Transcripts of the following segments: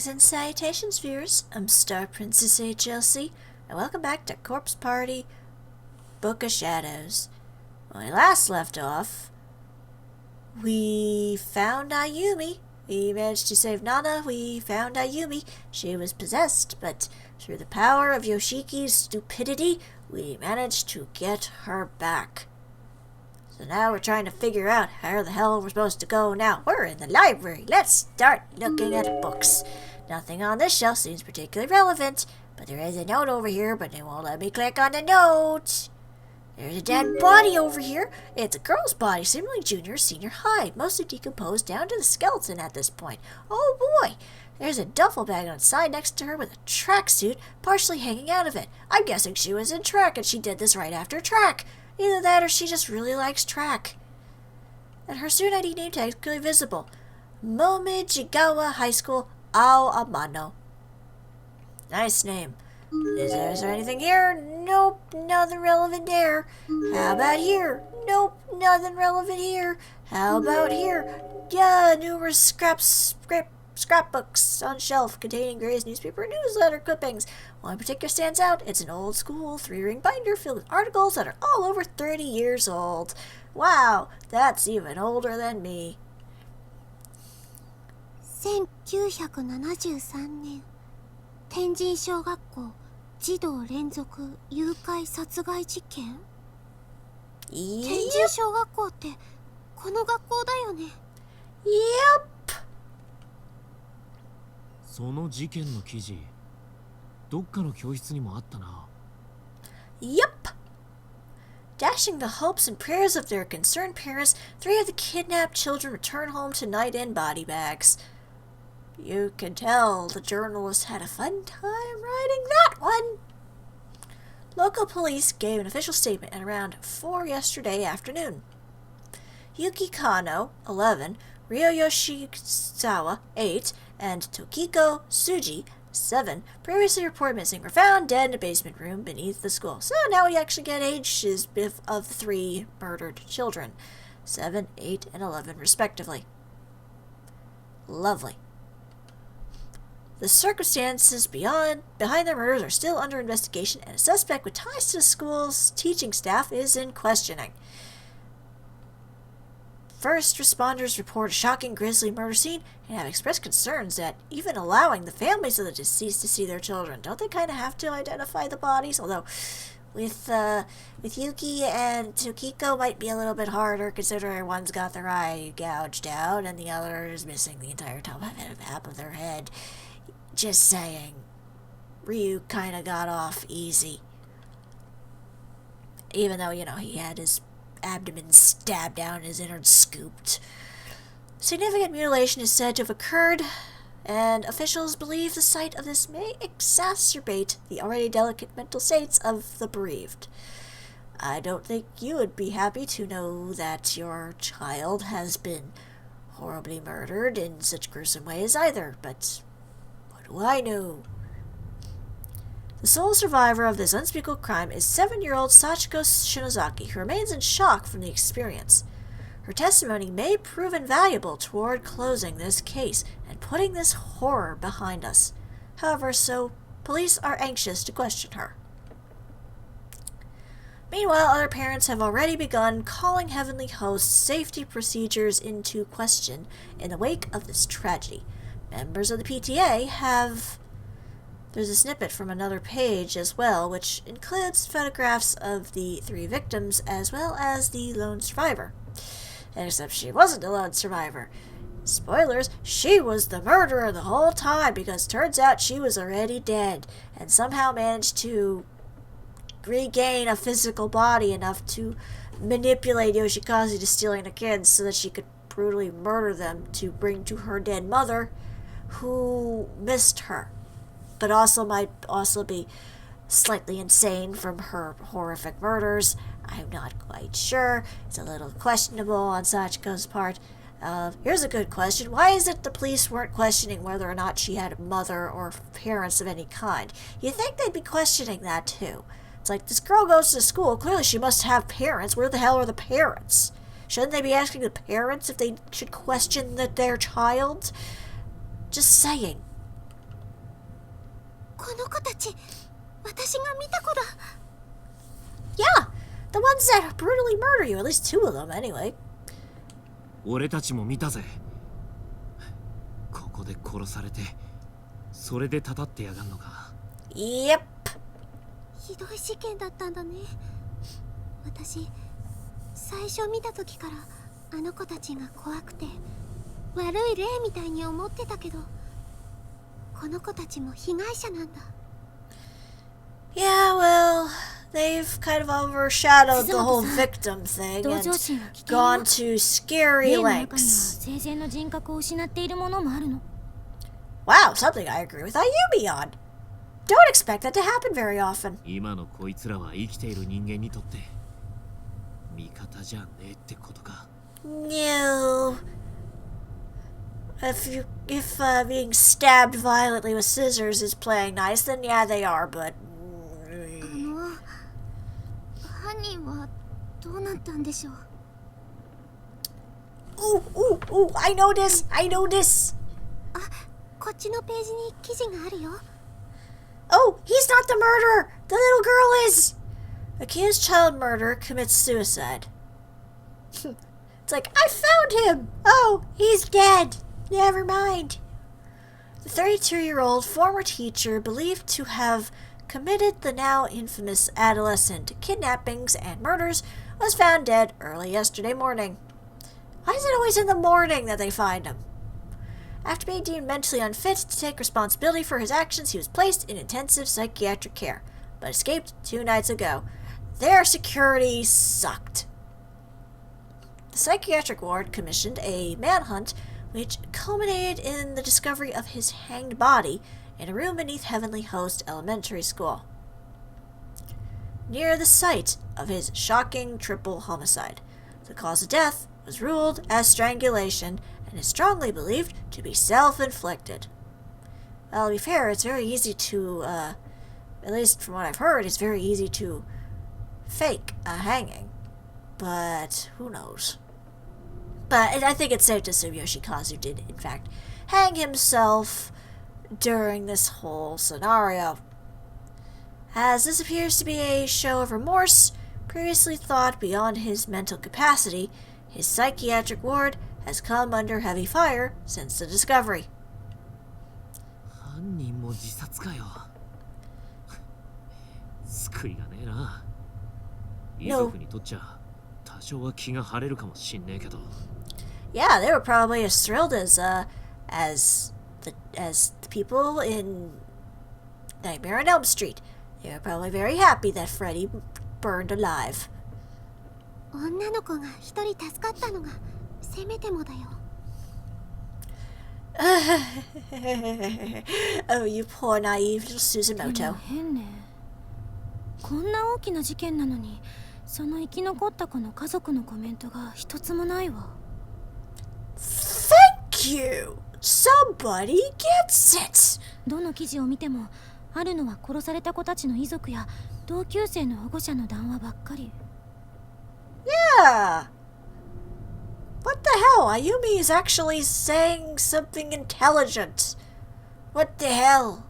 Greetings and salutations, viewers. I'm StarPrincessHLC, and welcome back to Corpse Party Book of Shadows. When we last left off, we found Ayumi. We managed to save Nana. We found Ayumi. She was possessed, but through the power of Yoshiki's stupidity, we managed to get her back. So now we're trying to figure out how the hell we're supposed to go now. We're in the library. Let's start looking at books. Nothing on this shelf seems particularly relevant, but there is a note over here, but they won't let me click on the note. There's a dead body over here. It's a girl's body, similarly junior or senior high, mostly decomposed down to the skeleton at this point. Oh boy! There's a duffel bag on the side next to her with a tracksuit partially hanging out of it. I'm guessing she was in track and she did this right after track. Either that or she just really likes track. And her student ID name tag is clearly visible. Momijigawa High School, Ao Amano. Nice name. Is there anything here? Nope, nothing relevant there. How about here? Nope, nothing relevant here. How about here? Yeah, numerous scrapbooks on shelf containing various newspaper and newsletter clippings. One in particular stands out. It's an old school 3-ring binder filled with articles that are all over 30 years old. Wow, that's even older than me. 1973年天神小学校児童連続誘拐殺害事件。天神小学校ってこの学校だよね。Yep. その事件の記事、どっかの教室にもあったな。Yep. Dashing the hopes and prayers of their concerned parents, 3 of the kidnapped children return home tonight in body bags. You can tell the journalist had a fun time writing that one. Local police gave an official statement at around 4 yesterday afternoon. Yuki Kano, 11, Ryo Yoshizawa, 8, and Tokiko Tsuji, 7, previously reported missing, were found dead in a basement room beneath the school. So now we actually get ages of the 3 murdered children, 7, 8, and 11 respectively. Lovely. The circumstances behind their murders are still under investigation, and a suspect with ties to the school's teaching staff is in questioning. First responders report a shocking grisly murder scene and have expressed concerns that even allowing the families of the deceased to see their children, don't they kind of have to identify the bodies? Although with Yuki and Tokiko might be a little bit harder, considering one's got their eye gouged out and the other is missing the entire top half of their head. Just saying, Ryu kind of got off easy. Even though, he had his abdomen stabbed down and his innards scooped. Significant mutilation is said to have occurred, and officials believe the sight of this may exacerbate the already delicate mental states of the bereaved. I don't think you would be happy to know that your child has been horribly murdered in such gruesome ways either, but what do I know? The sole survivor of this unspeakable crime is 7-year-old Sachiko Shinozaki, who remains in shock from the experience. Her testimony may prove invaluable toward closing this case and putting this horror behind us. However, police are anxious to question her. Meanwhile, other parents have already begun calling Heavenly Host's safety procedures into question in the wake of this tragedy. Members of the PTA have... There's a snippet from another page as well, which includes photographs of the 3 victims as well as the lone survivor. Except she wasn't the lone survivor. Spoilers, she was the murderer the whole time, because turns out she was already dead and somehow managed to regain a physical body enough to manipulate Yoshikaze to stealing the kids so that she could brutally murder them to bring to her dead mother, who missed her, but might also be slightly insane from her horrific murders. I'm not quite sure. It's a little questionable on Sachiko's part. Here's a good question. Why is it the police weren't questioning whether or not she had a mother or parents of any kind? You'd think they'd be questioning that too. It's like, this girl goes to school. Clearly she must have parents. Where the hell are the parents? Shouldn't they be asking the parents if they should question their child? Just saying. この子たち、私が見た子だ。 Yeah, the ones that brutally murder you, at least 2 of them anyway. 俺たちも見たぜ。ここで殺されて、それでたたってやがんのか。Yep. ひどい事件だったんだね。私、最初見た時からあの子たちが怖くて悪い霊みたいに思ってたけど、この子たちも被害者なんだ。 Yeah, well, they've kind of overshadowed the whole victim thing and gone to scary 霊の中には lengths. 生前の人格を失っているものもあるの。 Wow, something I agree with Ayumi on. Don't expect that to happen very often. 今のこいつらは生きている人間にとって味方じゃねえってことか。No. If being stabbed violently with scissors is playing nice, then yeah, they are, but... 犯人はどうなったんでしょう。 Ooh, I know this! あ、こっちのページに記事があるよ。 Oh, he's not the murderer! The little girl is! Accused child murderer commits suicide. It's like, I found him! Oh, he's dead! Never mind. The 32-year-old former teacher believed to have committed the now infamous adolescent kidnappings and murders was found dead early yesterday morning. Why is it always in the morning that they find him? After being deemed mentally unfit to take responsibility for his actions, he was placed in intensive psychiatric care, but escaped 2 nights ago. Their security sucked. The psychiatric ward commissioned a manhunt which culminated in the discovery of his hanged body in a room beneath Heavenly Host Elementary School, near the site of his shocking triple homicide. The cause of death was ruled as strangulation and is strongly believed to be self-inflicted. Well, to be fair, it's very easy to, at least from what I've heard, it's very easy to fake a hanging. But who knows? But I think it's safe to assume Yoshikazu did, in fact, hang himself during this whole scenario. As this appears to be a show of remorse, previously thought beyond his mental capacity, his psychiatric ward has come under heavy fire since the discovery. 犯人も自殺かよ。救いがねえな。遺族にとっちゃ多少は気が晴れるかもしんねえけど。Yeah, they were probably as thrilled as the people in Nightmare on Elm Street. They were probably very happy that Freddy burned alive. 女の子が一人助かったのがせめてもだよ。 Oh, you poor naive little Suzumoto. 変ね。こんな大きな事件なのに、その生き残った子の家族のコメントが一つもないわ。 Thank you! Somebody gets it! どの記事を見ても、あるのは殺された子たちの遺族や同級生の保護者の談話ばっかり。 Yeah! What the hell? Ayumi is actually saying something intelligent. What the hell?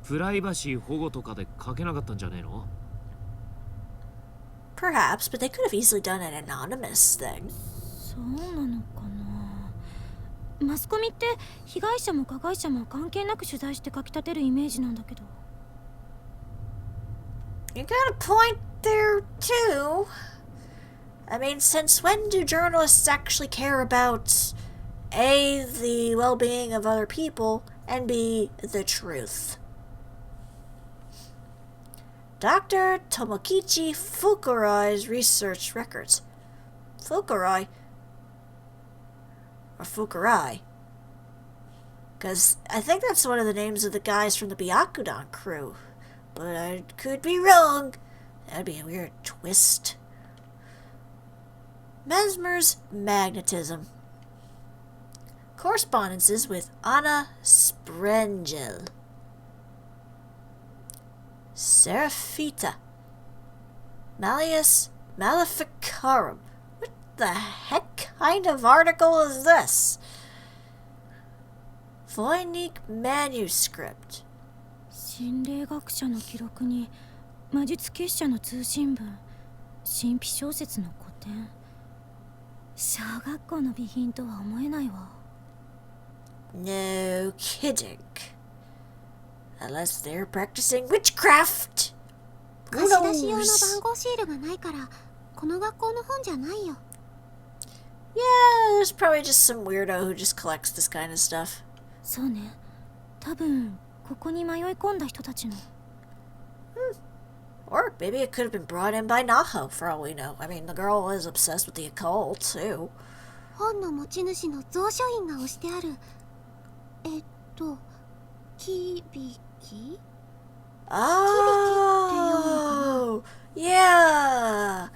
プライバシー保護とかで書けなかったんじゃねえの？ Perhaps, but they could have easily done an anonymous thing. そうなのかな。マスコミって被害者も加害者も関係なく取材して書き立てるイメージなんだけど。 You got a point there, too. I mean, since when do journalists actually care about A, the well-being of other people, and B, the truth? Dr. Tomokichi Fukuroi's research records. Fukuroi? Or Fukurai? Because I think that's one of the names of the guys from the Byakudan crew. But I could be wrong. That'd be a weird twist. Mesmer's magnetism. Correspondences with Anna Sprengel. Seraphita. Malleus Maleficarum. What the heck kind of article is this? Voynich manuscript. 知心霊学者の記録に魔術結社の通信文、神秘小説の古典。小学校の備品とは思えないわ。No kidding. Unless they're practicing witchcraft. 貸し出し用の番号シールがないからこの学校の本じゃないよ。Yeah, there's probably just some weirdo who just collects this kind of stuff. そうね。多分ここに迷い込んだ人たちの。Or maybe it could have been brought in by Naho, for all we know. I mean, the girl is obsessed with the occult, too. 本の持ち主の蔵書印が押してある。キビキ Oh, yeah.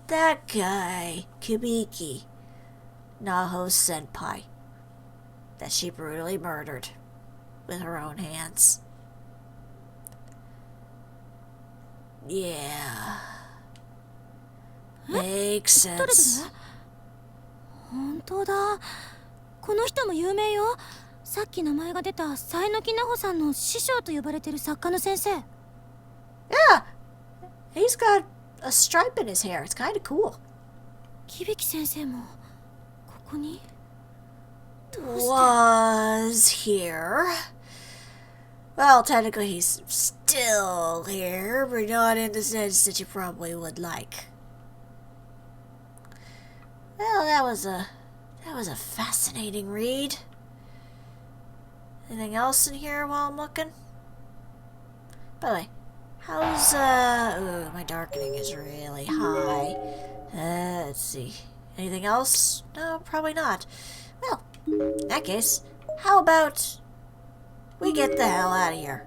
That guy, Kibiki. Naho's senpai. That she brutally murdered with her own hands. Yeah. Makes sense. 本当だ。この人も有名よ。さっき名前が出た才木奈穂さんの師匠と呼ばれてる作家の先生。Yeah. He's got a stripe in his hair. It's kind of cool. キビキ先生もここに。Was here. Well, technically he's still here, but not in the sense that you probably would like. Well, that was a fascinating read. Anything else in here while I'm looking? By the way, how's ooh, my darkening is really high. Let's see. Anything else? No, probably not. Well, in that case, how about we get the hell out of here?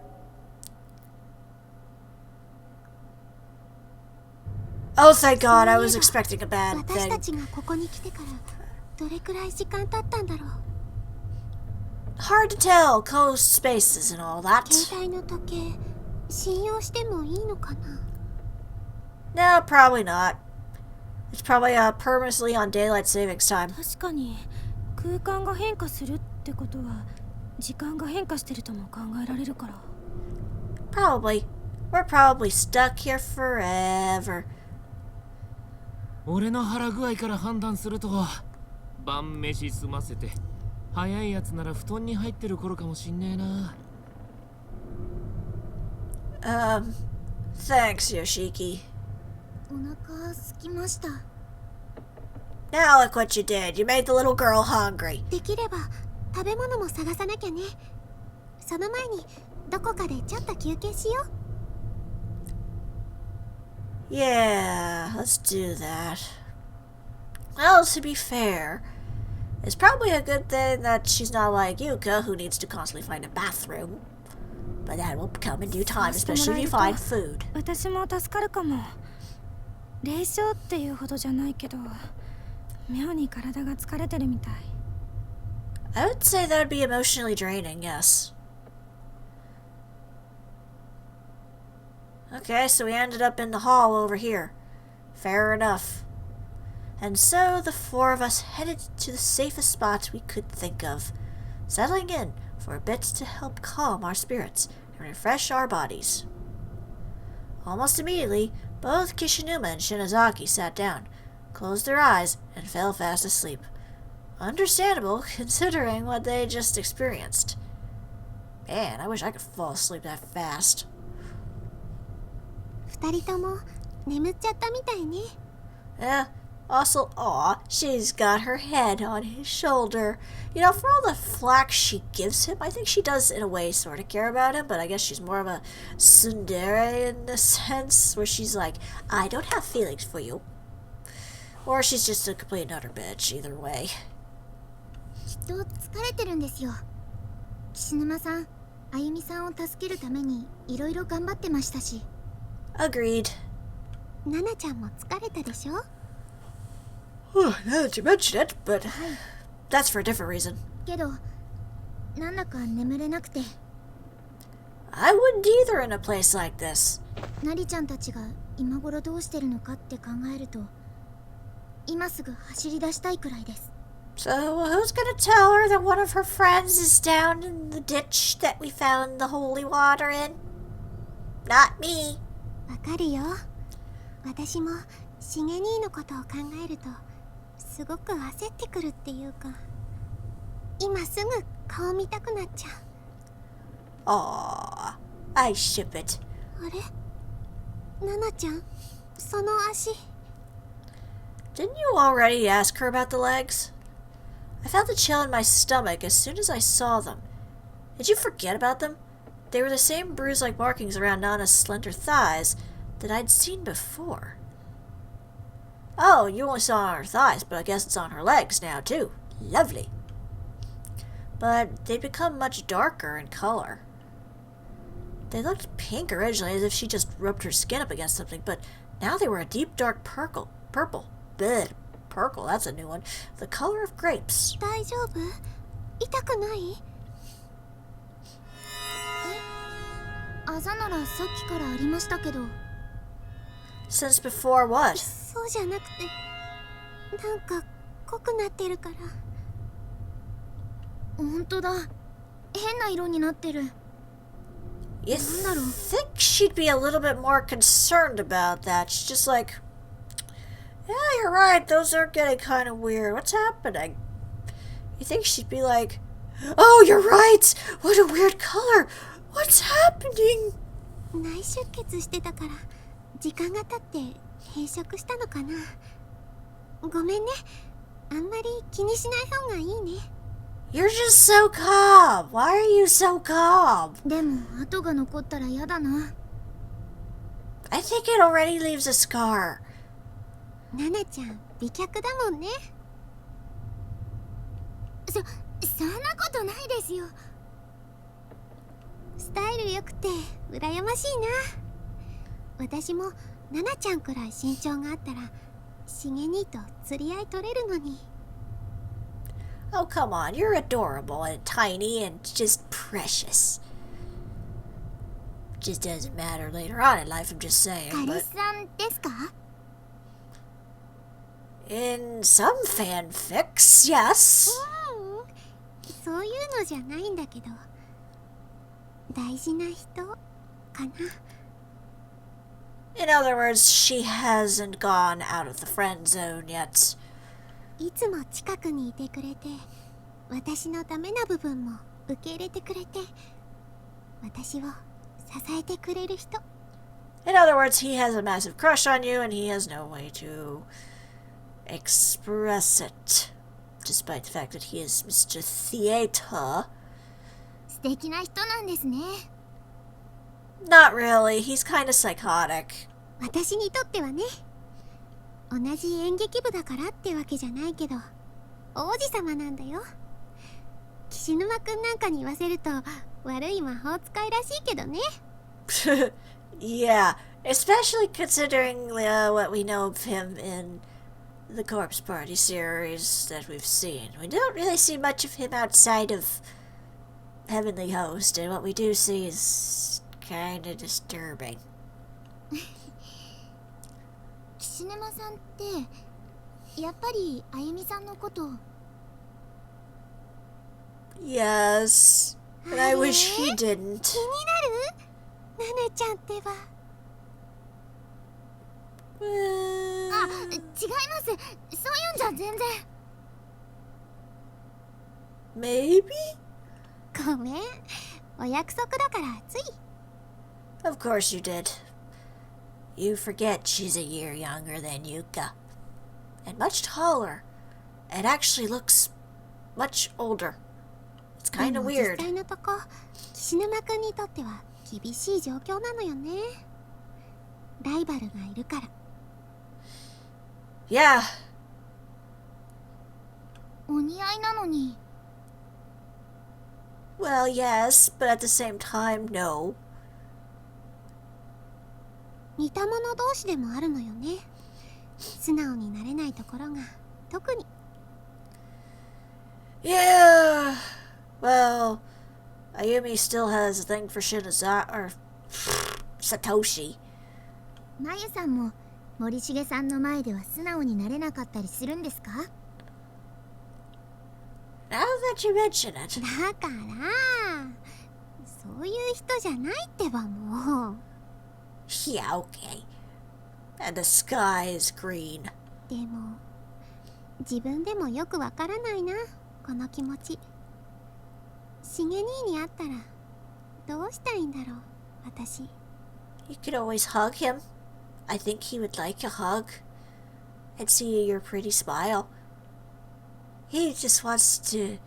Oh, thank God, I was expecting a bad 私 thing. たちがここに来てからどれくらい時間経ったんだろう。 Hard to tell, closed spaces and all that. 携帯の時計信用してもいいのかな。 No, probably not. It's probably purposely on daylight savings time. 確かに空間が変化するってことは時間が変化してるとも考えられるから。 Probably. We're probably stuck here forever. 俺の腹具合から判断すると晩飯済ませて早いやつなら布団に入ってる頃かもしんねえな。Thanks, Yoshiki. お腹空きました。 Now look what you did. You made the little girl hungry. できれば食べ物も探さなきゃね。その前にどこかでちょっと休憩しよう。 Yeah, let's do that. Well, to be fair, it's probably a good thing that she's not like Yuka, who needs to constantly find a bathroom. But that will come in due time, especially if you find food. 私も助かるかも。霊障っていうほどじゃないけど、妙に体が疲れてるみたい。 I would say that would be emotionally draining, yes. Okay, so we ended up in the hall over here. Fair enough. And so the four of us headed to the safest spot we could think of, settling in for a bit to help calm our spirits and refresh our bodies. Almost immediately, both Kishinuma and Shinozaki sat down, closed their eyes, and fell fast asleep. Understandable, considering what they just experienced. Man, I wish I could fall asleep that fast. 二人とも眠っちゃったみたいね。 Yeah. Also, aw, she's got her head on his shoulder. You know, for all the flack she gives him, I think she does, in a way, sort of care about him, but I guess she's more of a tsundere in a sense, where she's like, I don't have feelings for you. Or she's just a complete and utter bitch, either way. きっと疲れてるんですよ。岸沼さん、あゆみさんを助けるためにいろいろ頑張ってましたし。 Agreed. ナナちゃんも疲れたでしょ。 Now that you mention it, but that's for a different reason. けど、なんだか眠れなくて。 I wouldn't either in a place like this. ナリちゃんたちが今頃どうしてるのかって考えると、今すぐ走り出したいくらいです。 So who's gonna tell her that one of her friends is down in the ditch that we found the holy water in? not me. わかるよ。私もしげ兄のことを考えるとすごく焦ってくるっていうか、今すぐ顔見たくなっちゃう。Aww, I ship it. あれ、ナナちゃん、その足。Didn't you already ask her about the legs? I felt a chill in my stomach as soon as I saw them. Did you forget about them? They were the same bruise-like markings around Nana's slender thighs that I'd seen before. Oh, you only saw it on her thighs, but I guess it's on her legs now, too. Lovely. But they'd become much darker in color. They looked pink originally, as if she just rubbed her skin up against something, but now they were a deep dark purple. Bleh, purple, that's a new one. The color of grapes. 大丈夫？痛くない？あざならさっきからありましたけど。Since before what? そうじゃなくて、なんか濃くなってるから。本当だ。変な色になってる。You think she'd be a little bit more concerned about that? She's just like, yeah, you're right, those are getting kind of weird. What's happening? You think she'd be like, oh, you're right! What a weird color! What's happening? 内出血してたから時間が経って閉塞したのかな。ごめんね。あんまり気にしない方がいいね。You're just so calm. Why are you so calm? でも跡が残ったら嫌だな。I think it already leaves a scar. ナナちゃん美脚だもんね。そんなことないですよ。スタイル良くて羨ましいな。私もナナちゃんくらい身長があったらしげ兄と釣り合い取れるのに。Oh, come on. You're adorable and tiny and just precious. Just doesn't matter later on in life, I'm just saying. 彼氏さんですか？ In some fanfics, yes. そういうのじゃないんだけど、大事な人かな。In other words, she hasn't gone out of the friend zone yet. いつも近くにいてくれて、私のダメな部分も受け入れてくれて、私を支えてくれる人。In other words, he has a massive crush on you and he has no way to express it. Despite the fact that he is Mr. Theater. 素敵な人なんですね。Not really. He's kind of psychotic. 私にとってはね。同じ演劇部だからってわけじゃないけど、王子様なんだよ。岸沼くんなんかに言わせると悪い魔法使いらしいけどね。Yeah, especially considering what we know of him in the Corpse Party series that we've seen. We don't really see much of him outside of Heavenly Host, and what we do see is kind of disturbing. 岸沼さんってやっぱりあゆみさんのこと。 Yes, and I wish he didn't. 気になる？ナナちゃんってば。あ、違います。そういうんじゃ全然。Maybe? ごめん。お約束だからつい。Of course you did. You forget she's a year younger than Yuka. And much taller. And actually looks much older. It's kind of weird. 実際のとこ、岸沼くんにとっては厳しい状況なのよね。ライバルがいるから。Yeah. お似合いなのに。Well, yes, but at the same time, no. 似た者同士でもあるのよね。素直になれないところが特に。Yeah. Well, Ayumi still has a thing for or Satoshi. まゆさんも森重さんの前では素直になれなかったりするんですか？ Now that you mention it. だからそういう人じゃないってばもう。Yeah, okay. And the sky is green. でも自分でもよくわからないな、この気持ち。しげ兄に会ったらどうしたいんだろう、私。 You could always hug him. I think he would like a hug. And see your pretty smile. He just wants to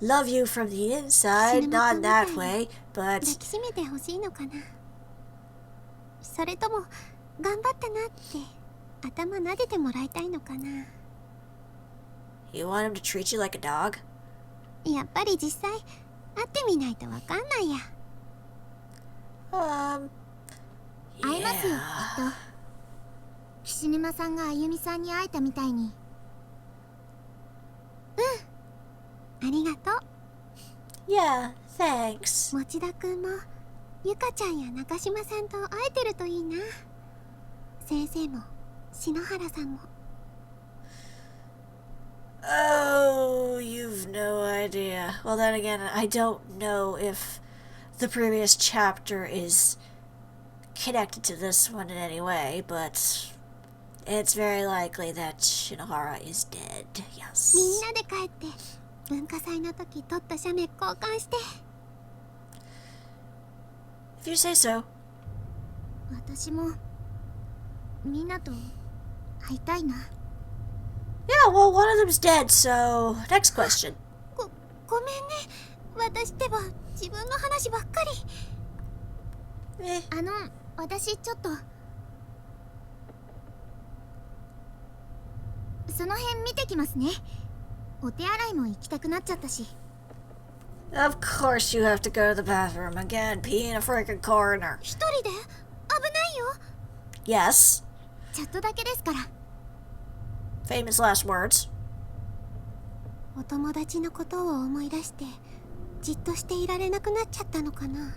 love you from the inside, not in that way, 抱 but きしめてほしいのかな。それとも頑張ったなって頭撫でてもらいたいのかな。 you want him to treat you like a dog? やっぱり実際会ってみないとわかんないや。会えますよ、きっ Yeah. と。岸沼さんがあゆみさんに会えたみたいに。うん、ありがとう。 Yeah, thanks. 持田くんもゆかちゃんや中島さんと会えてるといいな。先生も篠原さんも。 Oh, you've no idea. Well, then again, I don't know if the previous chapter is connected to this one in any way, but it's very likely that Shinohara is dead, みん yes. なで帰って文化祭の時撮った写メ交換して。 If you say so. 私もみんなと会いたいな。 Yeah, well, one of them's dead, so next question. ごめんね、私ってば自分の話ばっかり。 Eh, 私ちょっとその辺見てきますね。お手洗いも行きたくなっちゃったし。 of course you have to go to the bathroom again, pee in a freaking corner. 一人で危ないよ。 Yes. ちょっとだけですから。 Famous last words. お友達のことを思い出してじっとしていられなくなっちゃったのかな。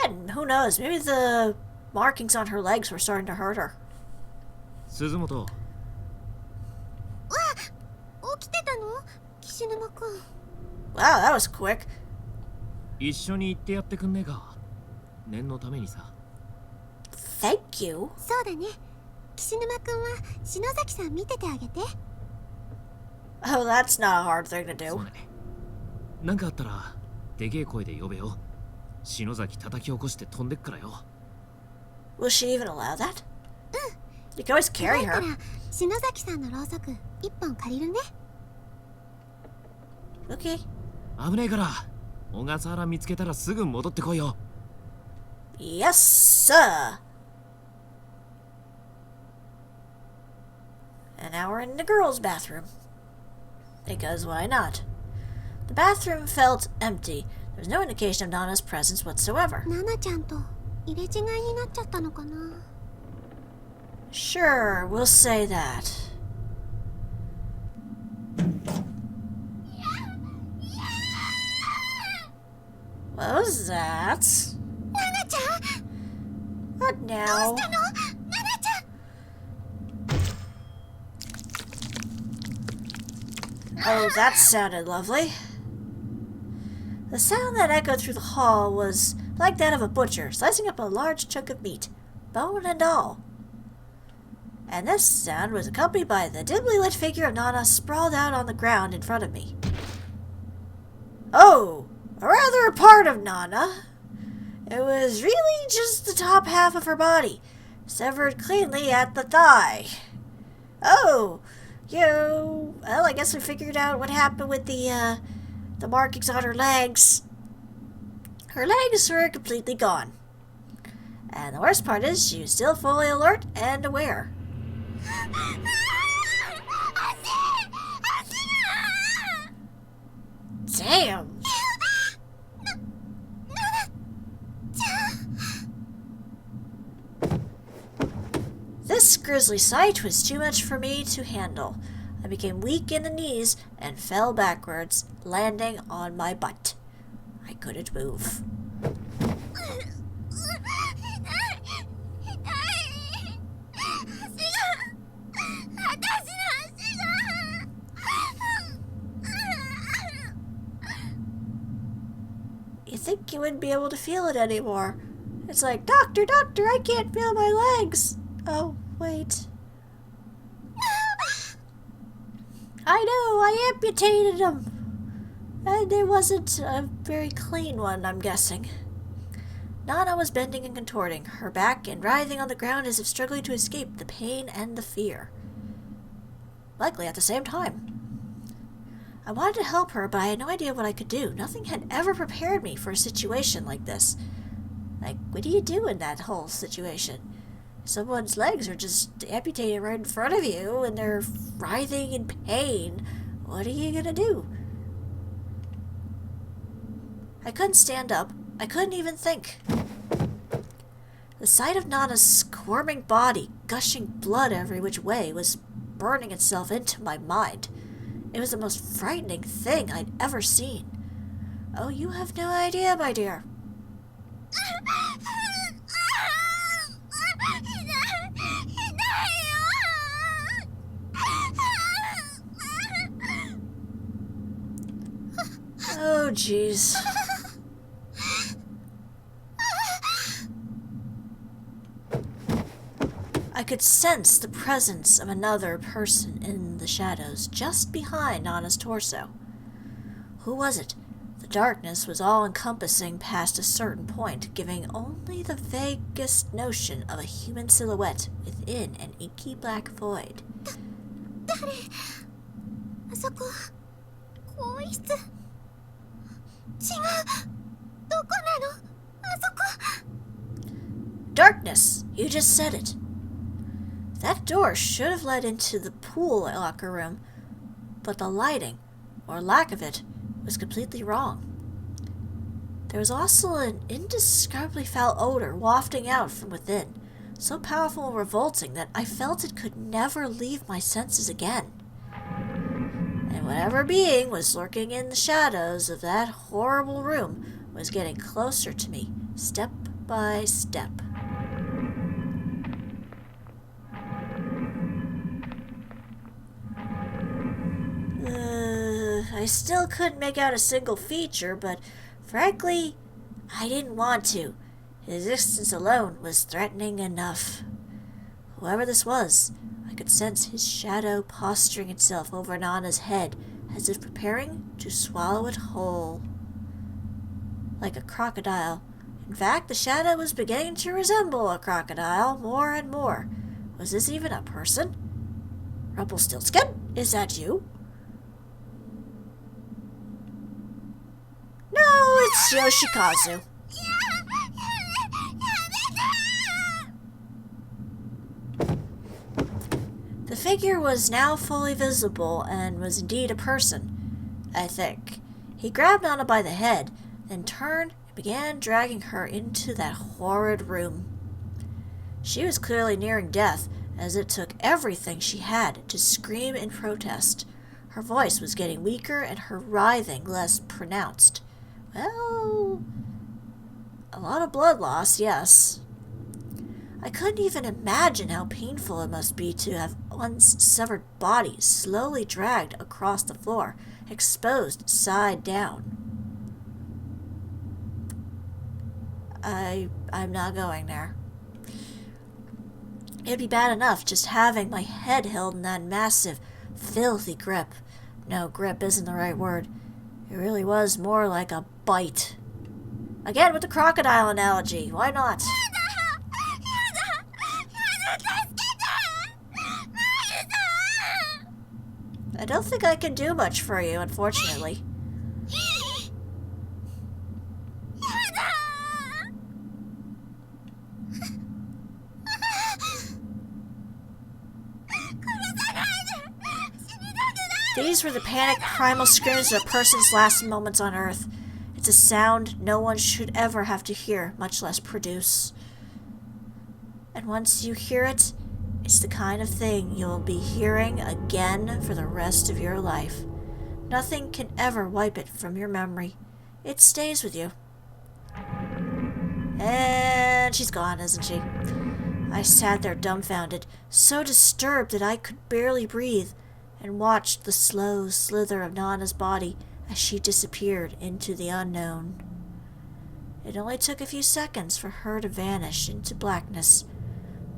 And who knows, maybe the markings on her legs were starting to hurt her. 鈴本、わあ、起きてたの岸沼くん。 Wow, that was quick. 一緒に行ってやってくんねえか。念のためにさ。 Thank you. そうだね、岸沼くんは篠崎さん見ててあげて。 Oh, that's not a hard thing to そう do. ね。なんかあったらでけえ声で呼べよ。篠崎叩き起こして飛んでっからよ。 Will she even allow that? You can always 着替 carry えた her. ら篠崎さんのろうそく一本借りるね。 Okay. 危ねえから。小笠原見つけたらすぐ戻ってこいよ。 Yes, sir. And now we're in the girls' bathroom. Because why not? The bathroom felt empty. There was no indication of Nana's presence whatsoever. ナナちゃんと入れ違いになっちゃったのかな。 Sure, we'll say that. What was that? ナナちゃん、 What now? ナナちゃん。 Oh, that sounded lovely. The sound that echoed through the hall was like that of a butcher slicing up a large chunk of meat, bone and all. And this sound was accompanied by the dimly lit figure of Nana sprawled out on the ground in front of me. Oh, a rather part of Nana. It was really just the top half of her body, severed cleanly at the thigh. Oh, well, I guess we figured out what happened with the markings on her legs. Her legs were completely gone. And the worst part is she was still fully alert and aware. Damn! This grisly sight was too much for me to handle. I became weak in the knees and fell backwards, landing on my butt. I couldn't move. You think you wouldn't be able to feel it anymore. It's like, Doctor, doctor, I can't feel my legs. Oh, wait. I know, I amputated them. And it wasn't a very clean one, I'm guessing. Nana was bending and contorting, her back and writhing on the ground as if struggling to escape the pain and the fear. Likely at the same time. I wanted to help her, but I had no idea what I could do. Nothing had ever prepared me for a situation like this. Like, what do you do in that whole situation? Someone's legs are just amputated right in front of you, and they're writhing in pain. What are you gonna do? I couldn't stand up. I couldn't even think. The sight of Nana's squirming body, gushing blood every which way, was burning itself into my mind. It was the most frightening thing I'd ever seen. Oh, you have no idea, my dear. Oh, jeez. I could sense the presence of another person in the shadows just behind Nana's torso. Who was it? The darkness was all-encompassing past a certain point, giving only the vaguest notion of a human silhouette within an inky black void. 誰？あそこ、更衣室。違う。どこなの？あそこ。Darkness! You just said it. That door should have led into the pool locker room, but the lighting, or lack of it, was completely wrong. There was also an indescribably foul odor wafting out from within, so powerful and revolting that I felt it could never leave my senses again. And whatever being was lurking in the shadows of that horrible room was getting closer to me, step by step. I still couldn't make out a single feature, but frankly, I didn't want to. His existence alone was threatening enough. Whoever this was, I could sense his shadow posturing itself over Nana's head, as if preparing to swallow it whole. Like a crocodile. In fact, the shadow was beginning to resemble a crocodile more and more. Was this even a person? Rumpelstiltskin, is that you? No, it's Yoshikazu. The figure was now fully visible and was indeed a person, I think. He grabbed Nana by the head, then turned and began dragging her into that horrid room. She was clearly nearing death, as it took everything she had to scream in protest. Her voice was getting weaker and her writhing less pronounced. Well, a lot of blood loss, yes. I couldn't even imagine how painful it must be to have one's severed body slowly dragged across the floor, exposed side down. I'm not going there. It'd be bad enough just having my head held in that massive, filthy grip. No, grip isn't the right word. It really was more like a bite. Again with the crocodile analogy, why not? I don't think I can do much for you, unfortunately. These were the panicked, primal screams of a person's last moments on Earth. It's a sound no one should ever have to hear, much less produce. And once you hear it, it's the kind of thing you'll be hearing again for the rest of your life. Nothing can ever wipe it from your memory. It stays with you. And she's gone, isn't she? I sat there dumbfounded, so disturbed that I could barely breathe, and watched the slow slither of Nana's body as she disappeared into the unknown. It only took a few seconds for her to vanish into blackness,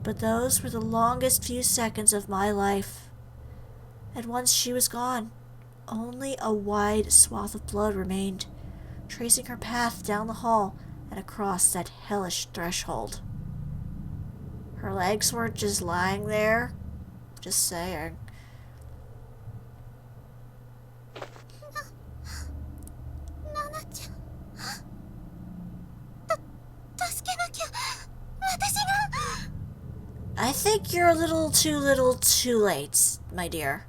but those were the longest few seconds of my life. And once she was gone, only a wide swath of blood remained, tracing her path down the hall and across that hellish threshold. Her legs weren't just lying there, just saying. I think you're a little too late, my dear.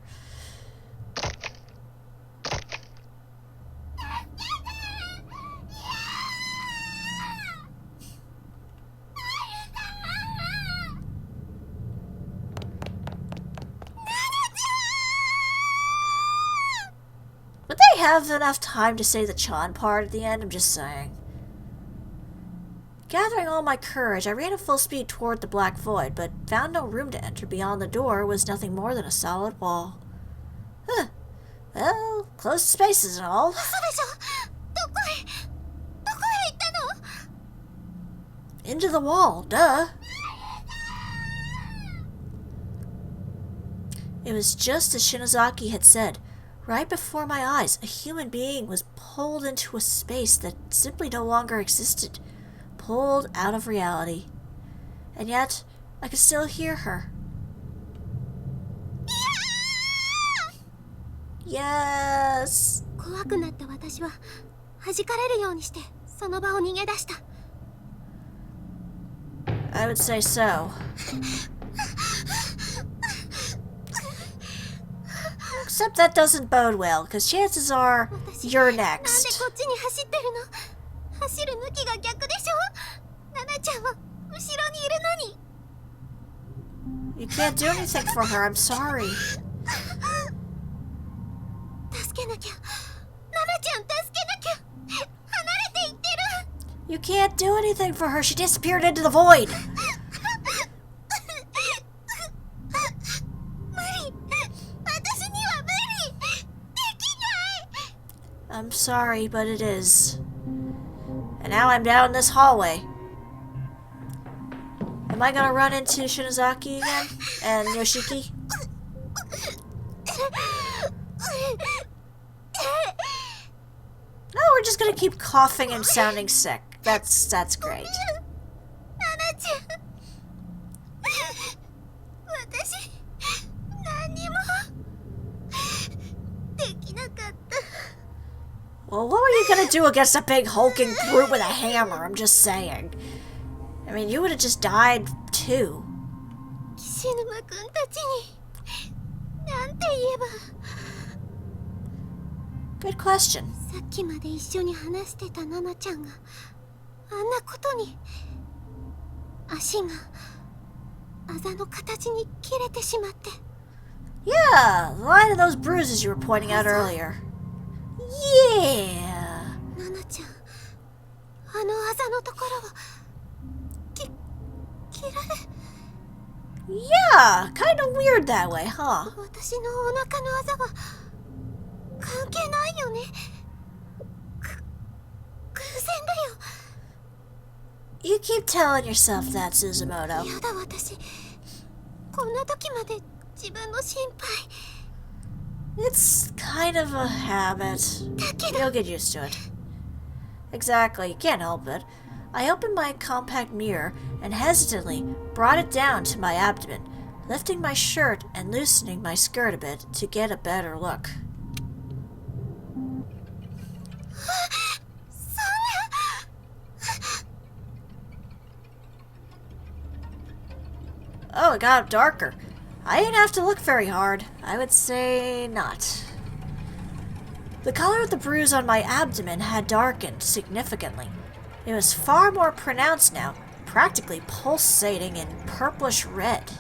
Would they have enough time to say the Chan part at the end? I'm just saying. Gathering all my courage, I ran at full speed toward the black void, but found no room to enter. Beyond the door was nothing more than a solid wall. Huh. Well, closed spaces and all. Into the wall, duh. It was just as Shinozaki had said. Right before my eyes, a human being was pulled into a space that simply no longer existed. Pulled out of reality. And yet, I could still hear her. Yes! 怖くなった私は弾かれるようにしてその場を逃げ出した。 I would say so. Except that doesn't bode well, because chances are you're なんで next. こっちに走ってるの？走る向きが逆でしょ？ナナちゃんは後ろにいるのに。 You can't do anything for her, I'm sorry. 助けなきゃ。ナナちゃん助けなきゃ。離れていってる。 You can't do anything for her, she disappeared into the void. 無理。私には無理。できない。 I'm sorry, but it is. And now I'm down this hallway. Am I gonna run into Shinozaki again? And Yoshiki? No, we're just gonna keep coughing and sounding sick. That's great. ナナちゃん。私何もできなかった。 Well, what were you gonna do against a big hulking brute with a hammer? I'm just saying. I mean, you would have just died too. 岸沼くんたちになんて言えば。 Good question. さっきまで一緒に話してたナナちゃんがあんなことに。足があざの形に切れてしまって。 Yeah, the line of those bruises you were pointing out earlier. Yeah. ナナちゃん、あのあざのところを切られ。 Yeah, kind of weird that way, huh? 私のお腹のあざは関係ないよね。偶然だよ。 You keep telling yourself that, Suzumoto. やだ私。こんな時まで自分の心配。 It's kind of a habit. You'll get used to it. Exactly, you can't help it. I opened my compact mirror and hesitantly brought it down to my abdomen, lifting my shirt and loosening my skirt a bit to get a better look. Oh, it got darker. I didn't have to look very hard. I would say not. The color of the bruise on my abdomen had darkened significantly. It was far more pronounced now, practically pulsating in purplish red.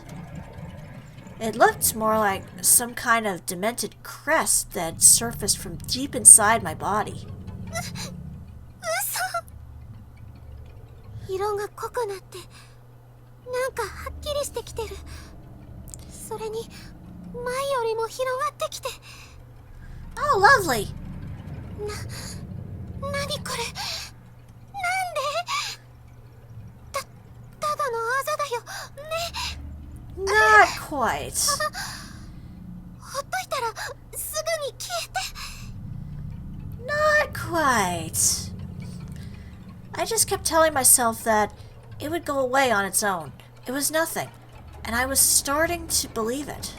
It looked more like some kind of demented crest that surfaced from deep inside my body. 色が濃くなってなんかはっきりしてきてる。それに前よりも広がってきて。 Oh, lovely! 何これ。なんで quite. ほっといたらすぐに消えて。 Not quite. I just kept telling myself that it would go away on its own. It was nothing, and I was starting to believe it.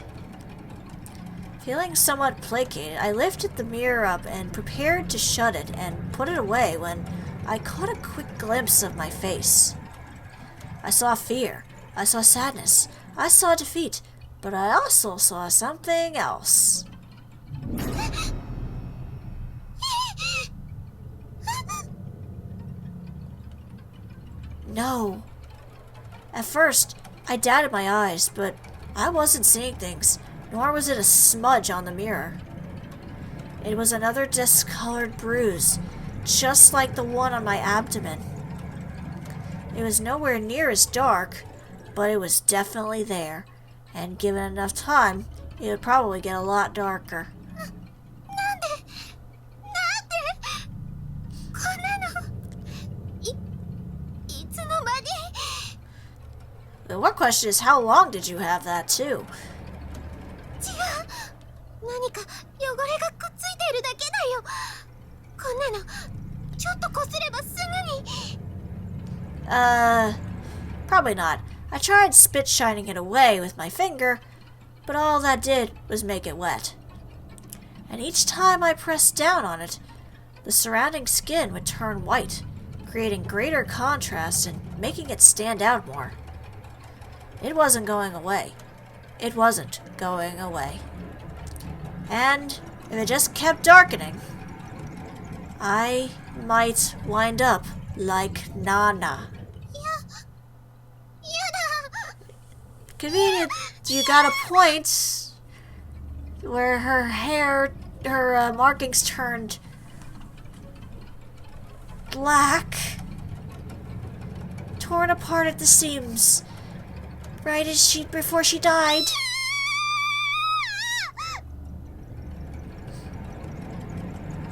Feeling somewhat placated, I lifted the mirror up and prepared to shut it and put it away when I caught a quick glimpse of my face. I saw fear, I saw sadness, I saw defeat, but I also saw something else. No. At first, I doubted my eyes, but I wasn't seeing things, nor was it a smudge on the mirror. It was another discolored bruise, just like the one on my abdomen. It was nowhere near as dark, but it was definitely there, and given enough time, it would probably get a lot darker. いつの間に。 The one question is, how long did you have that too? 違う。何か汚れがくっついているだけだよ。こんなのちょっとこすればすぐに。Probably not. I tried spit shining it away with my finger, but all that did was make it wet. And each time I pressed down on it, the surrounding skin would turn white, creating greater contrast and making it stand out more. It wasn't going away. It wasn't going away. And if it just kept darkening, I might wind up like Nana. やだ。 Convenient, you got a point where her hair, her markings turned black, torn apart at the seams, right as before she died.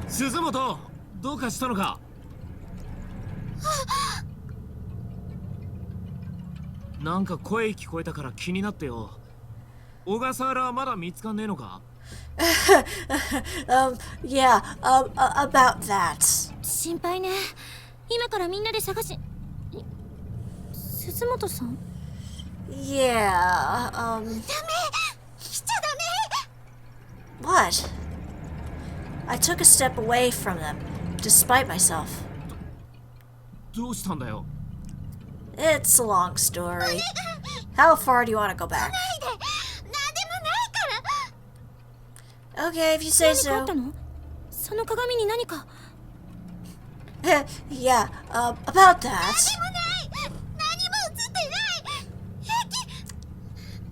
Suzumoto, どうかしたのか? なんか声聞こえたから気になってよ。小笠原はまだ見つかんねえのか? Yeah, about that. 心配ね。今からみんなで探し。鈴本さん？ Yeah, ダメ。来ちゃダメ。 What? I took a step away from them, despite myself. どうしたんだよ? It's a long story. How far do you want to go back? ないで。なんでもないから。 Okay, if you say 何かあっ so. たの？その鏡に何か。 Yeah, about that. 何もない。何も映ってない。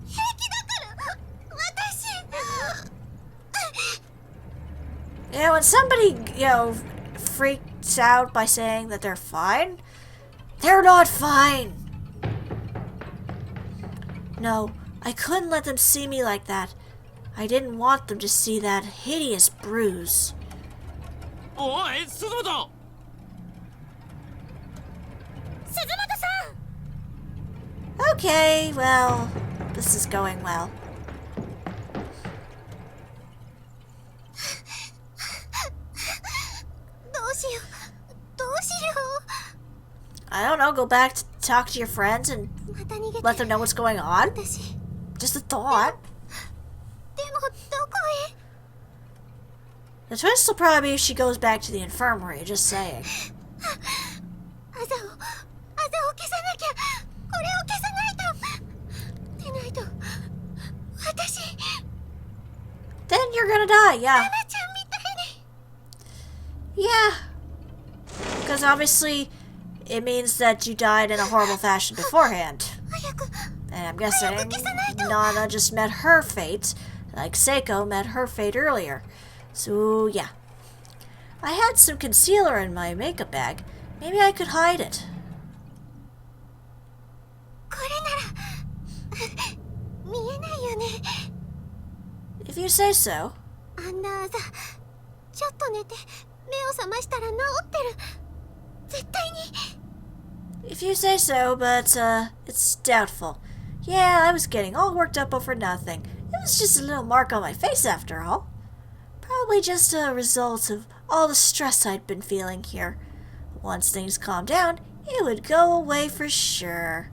平気だから。私。 Yeah, when somebody, freaks out by saying that they're fine, they're not fine. No, I couldn't let them see me like that. I didn't want them to see that hideous bruise. おい、鈴本! 鈴本さん。 Okay, well, this is going well. どうしよう。どうしよ I don't know, go back to talk to your friends and う。また逃げて。 let them know what's going on? 私。 Just a thought. でもどこへ？ The twist will probably be if she goes back to the infirmary, just saying. あざを消さなきゃ。これを消さないと。でないと。私。 Then you're gonna die, yeah. なちゃんみたいに。 Yeah. Because obviously, it means that you died in a horrible fashion beforehand. 早く。 And I'm guessing Nana just met her fate, like Seiko met her fate earlier. So, yeah. I had some concealer in my makeup bag. Maybe I could hide it. これなら見えないよね。 If you say so. あんなあざ、ちょっと寝て目を覚ましたら治ってる。絶対に。 If you say so, but, it's doubtful. Yeah, I was getting all worked up over nothing. It was just a little mark on my face after all. Probably just a result of all the stress I'd been feeling here. Once things calmed down, it would go away for sure.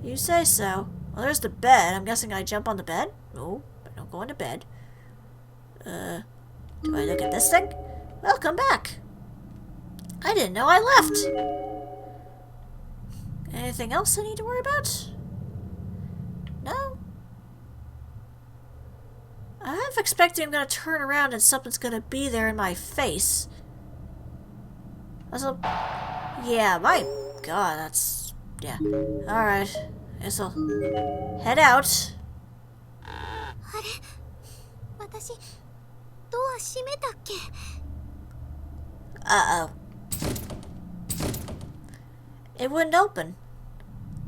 You say so. Well, there's the bed. I'm guessing I jump on the bed? No, I don't go into bed. Do I look at this thing? Welcome back. I didn't know I left. Anything else I need to worry about? No? I'm half expecting I'm gonna turn around and something's gonna be there in my face. Also, yeah, my god, that's... yeah. Alright, guess I'll head out. あれ私ドア閉めたっけ Uh-oh. It wouldn't open.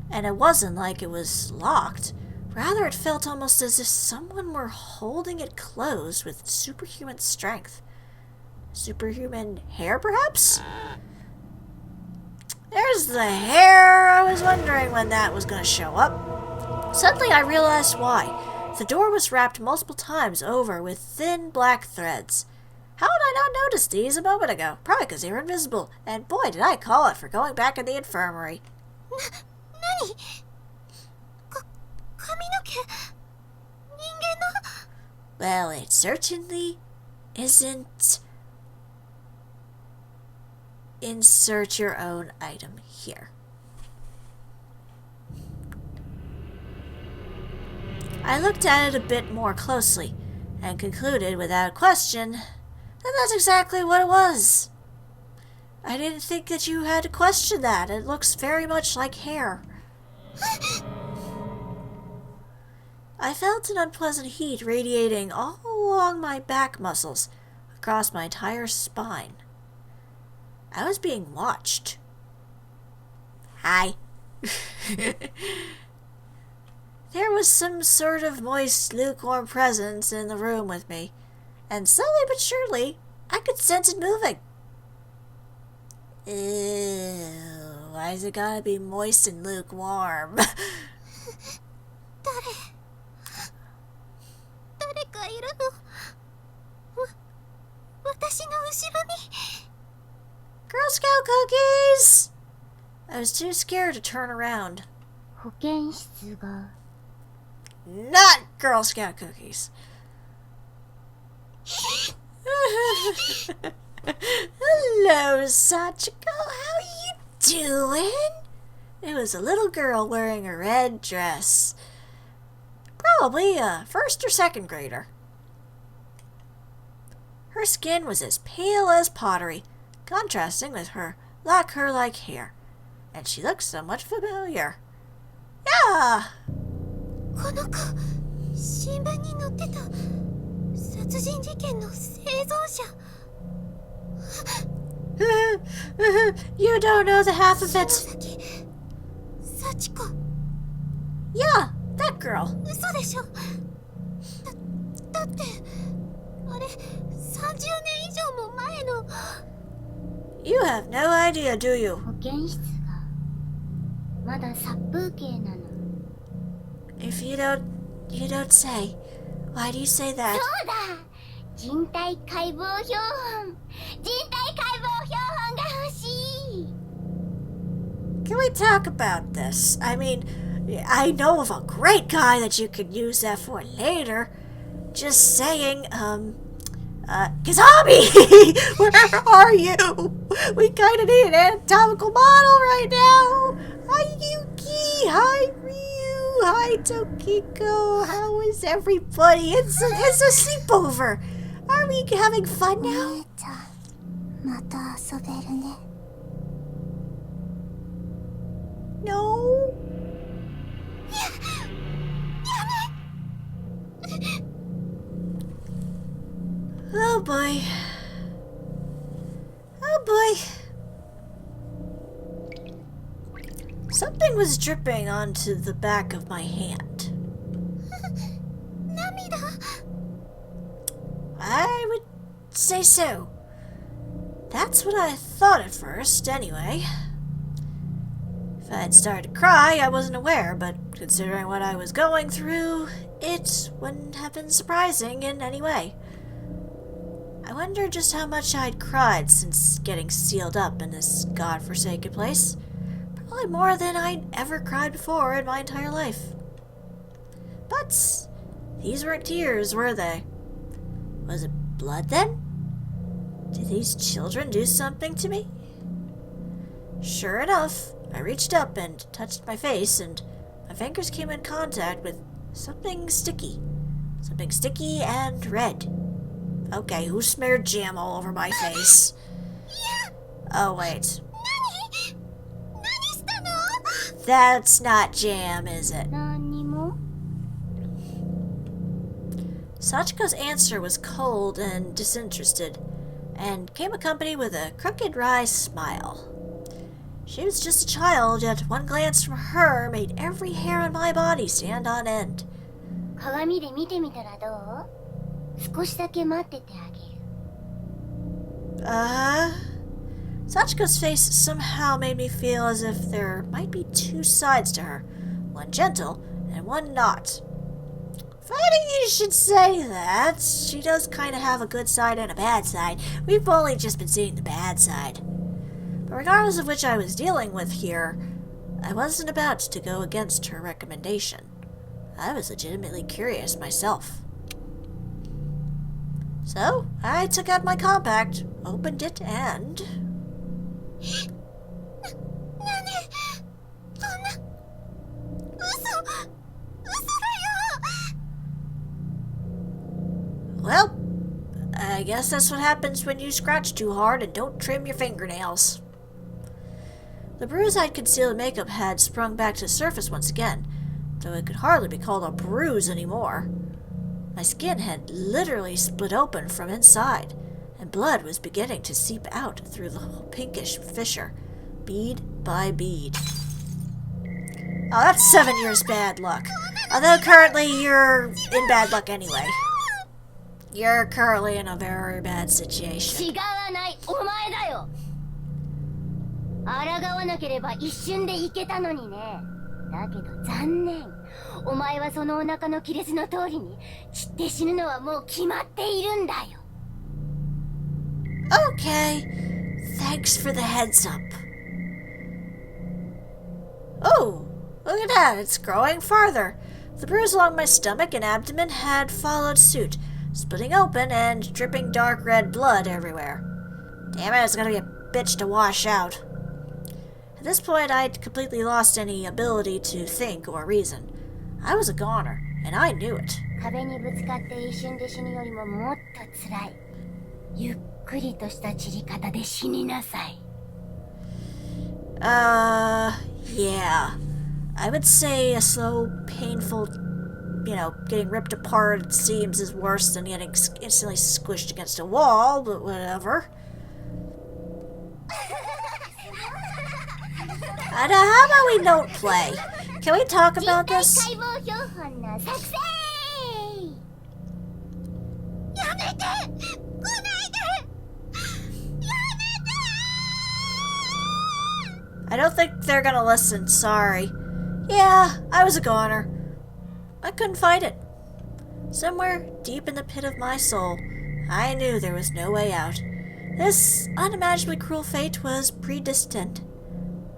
And it wasn't like it was locked. Rather, it felt almost as if someone were holding it closed with superhuman strength. Superhuman hair, perhaps? There's the hair! I was wondering when that was going to show up. Suddenly I realized why. The door was wrapped multiple times over with thin black threads. How had I not noticed these a moment ago? Probably because they were invisible. And boy, did I call it for going back in the infirmary. 何髪の毛人間の Well, it certainly isn't. Insert your own item here. I looked at it a bit more closely and concluded without question that that's exactly what it was. I didn't think that you had to question that. It looks very much like hair. I felt an unpleasant heat radiating all along my back muscles, across my entire spine. I was being watched. Hi. There was some sort of moist, lukewarm presence in the room with me, and slowly but surely, I could sense it moving. Ew, why is it gotta be moist and lukewarm? 誰かいるの私の後ろに Girl Scout cookies! I was too scared to turn around. 保健室が Not Girl Scout cookies. Hello, Sachiko. How you doing? It was a little girl wearing a red dress. Probably a first or second grader. Her skin was as pale as pottery, contrasting with her lacquer-like hair, and she looked somewhat familiar. Yeah! この子新聞に載ってた殺人事件の生存者 You don't know the half of it. 幸子 Yeah, that girl. 嘘でしょだってあれ30年以上も前の You have no idea, do you? 保健室がまだ殺風景なの If you don't say. Why do you say that? そうだ人体解剖標本人体解剖標本が欲しい Can we talk about this? I mean, I know of a great guy that you could use that for later. Just saying, Kazami! Where are you? We kinda need an anatomical model right now! Hi, Yuki! Hi, Ryu! Hi, Tokiko! How is everybody? It's a sleepover! Are we having fun now? また遊べるね No? Oh boy. Oh boy. Something was dripping onto the back of my hand. 涙 I would say so. That's what I thought at first, anyway. If I had started to cry, I wasn't aware, but considering what I was going through, it wouldn't have been surprising in any way. I wonder just how much I'd cried since getting sealed up in this godforsaken place. Probably more than I'd ever cried before in my entire life. But these weren't tears, were they? Was it blood then? Did these children do something to me? Sure enough, I reached up and touched my face, and my fingers came in contact with something sticky. Something sticky and red. Okay, who smeared jam all over my face? Oh, wait. That's not jam, is it? Sachiko's answer was cold and disinterested, and came accompanied with a crooked wry smile. She was just a child, yet one glance from her made every hair on my body stand on end. 鏡で見てみたらどう？少しだけ待っててあげる。Sachiko's face somehow made me feel as if there might be two sides to her, one gentle and one not. Funny you should say that. She does kind of have a good side and a bad side. We've only just been seeing the bad side. But regardless of which I was dealing with here, I wasn't about to go against her recommendation. I was legitimately curious myself. So, I took out my compact, opened it, and... Well, I guess that's what happens when you scratch too hard and don't trim your fingernails. The bruise I'd concealed in makeup had sprung back to the surface once again, though it could hardly be called a bruise anymore. My skin had literally split open from inside, and blood was beginning to seep out through the pinkish fissure, bead by bead. Oh, that's 7 years bad luck. Although currently you're in bad luck anyway. You're currently in a very bad situation. 違わない、お前だよ。抗わなければ一瞬でいけたのにね。だけど残念。お前はそのお腹の亀裂の通りに散って死ぬのはもう決まっているんだよ。Okay, thanks for the heads up. Oh, look at that, it's growing farther. The bruise along my stomach and abdomen had followed suit, splitting open and dripping dark red blood everywhere. Damn it, it's gonna be a bitch to wash out. At this point, I'd completely lost any ability to think or reason. I was a goner, and I knew it. 壁にぶつかって一瞬で死ぬよりももっと辛い。ゆっくりとした散り方で死になさい。Yeah. I would say a slow, painful, getting ripped apart it seems is worse than getting instantly squished against a wall, but whatever. And how about we don't play? Can we talk about this? I don't think they're gonna listen, sorry. Yeah, I was a goner. I couldn't fight it. Somewhere deep in the pit of my soul, I knew there was no way out. This unimaginably cruel fate was predestined.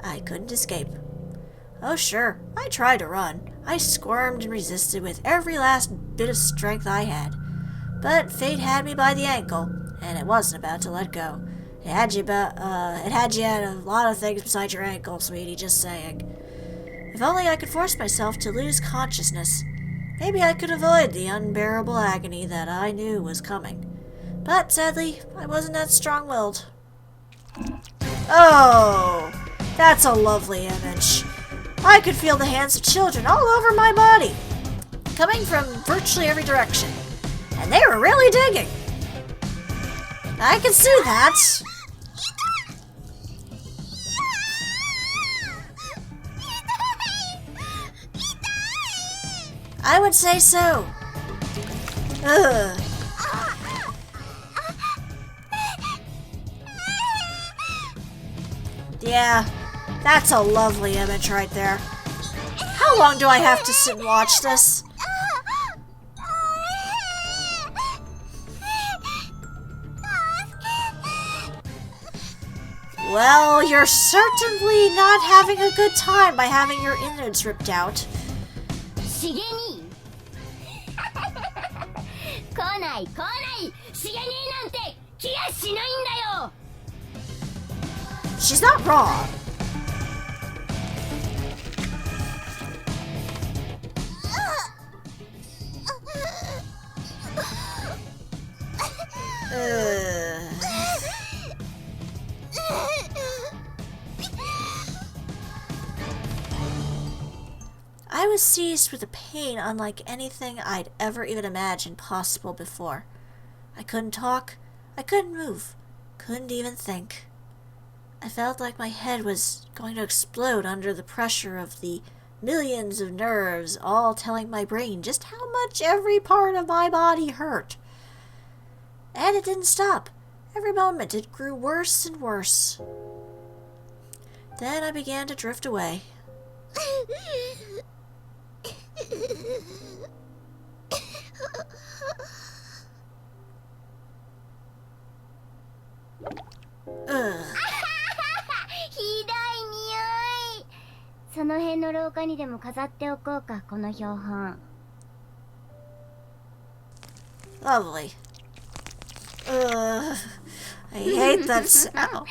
I couldn't escape. Oh sure, I tried to run. I squirmed and resisted with every last bit of strength I had. But fate had me by the ankle, and it wasn't about to let go. It had you at a lot of things besides your ankle, sweetie, just saying. If only I could force myself to lose consciousness. Maybe I could avoid the unbearable agony that I knew was coming. But sadly, I wasn't that strong-willed. Oh, that's a lovely image. I could feel the hands of children all over my body, coming from virtually every direction. And they were really digging. I can see that. I would say so. Ugh. Yeah, That's a lovely image right there. How long do I have to sit and watch this? Well, you're certainly not having a good time by having your innards ripped out. しげに来ない来ないしげになんて来やしないんだよ She's not wrong. I was seized with a pain unlike anything I'd ever even imagined possible before. I couldn't talk, I couldn't move, couldn't even think. I felt like my head was going to explode under the pressure of the millions of nerves all telling my brain just how much every part of my body hurt. And it didn't stop. Every moment it grew worse and worse. Then I began to drift away. Ugh. ひどい匂いその辺の廊下にでも飾っておこうかこの標本 Lovely. Ugh. I hate that sound.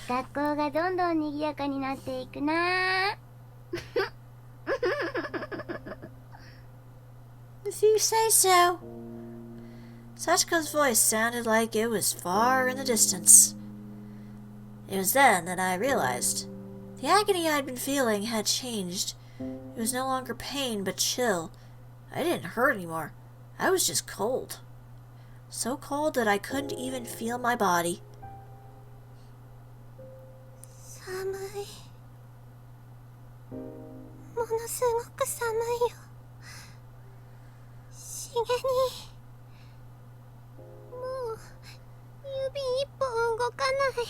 学校がどんどん賑やかになっていくな If you say so. Sachiko's voice sounded like it was far in the distance. It was then that I realized. The agony I'd been feeling had changed. It was no longer pain, but chill. I didn't hurt anymore. I was just cold. So cold that I couldn't even feel my body. 寒いものすごく寒いよしげにもう指一本動かない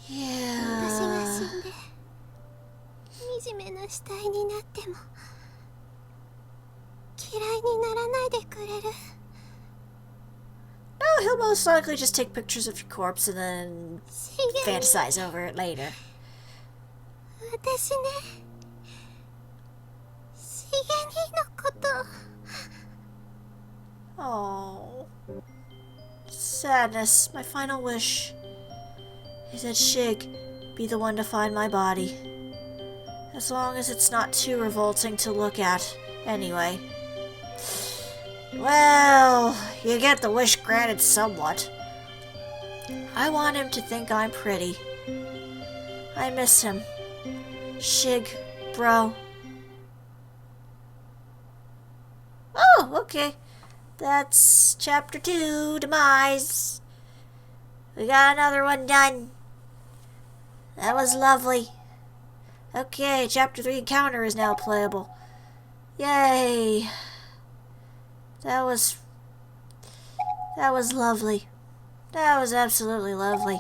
Yeah. 私が死んで惨めな死体になっても嫌いにならないでくれる No, he'll most likely just take pictures of your corpse and then fantasize over it later. 私ねしげにのこと Oh. Sadness. My final wish is that Shig be the one to find my body. As long as it's not too revolting to look at, anyway. Well, you get the wish granted somewhat. I want him to think I'm pretty. I miss him. Shig, bro. Oh, okay. That's chapter 2, Demise. We got another one done. That was lovely. Okay, chapter 3 Encounter is now playable. Yay. That was lovely. That was absolutely lovely.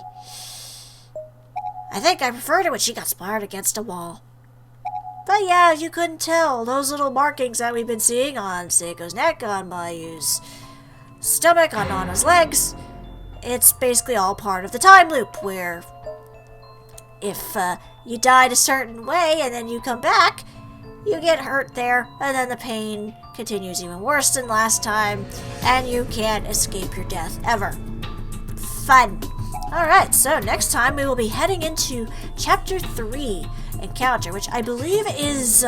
I think I preferred it when she got splattered against a wall. But yeah, you couldn't tell. Those little markings that we've been seeing on Seiko's neck, on Mayu's stomach, on Nana's legs, it's basically all part of the time loop where if you died a certain way and then you come back, you get hurt there, and then the pain continues even worse than last time, and you can't escape your death ever. Fun. Alright, so next time we will be heading into Chapter 3, Encounter, which I believe is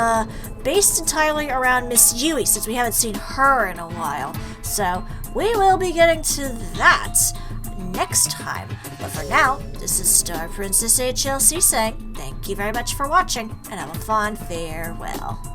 based entirely around Miss Yui, since we haven't seen her in a while. So we will be getting to that next time. But for now, this is StarPrincessHLC saying thank you very much for watching, and have a fond farewell.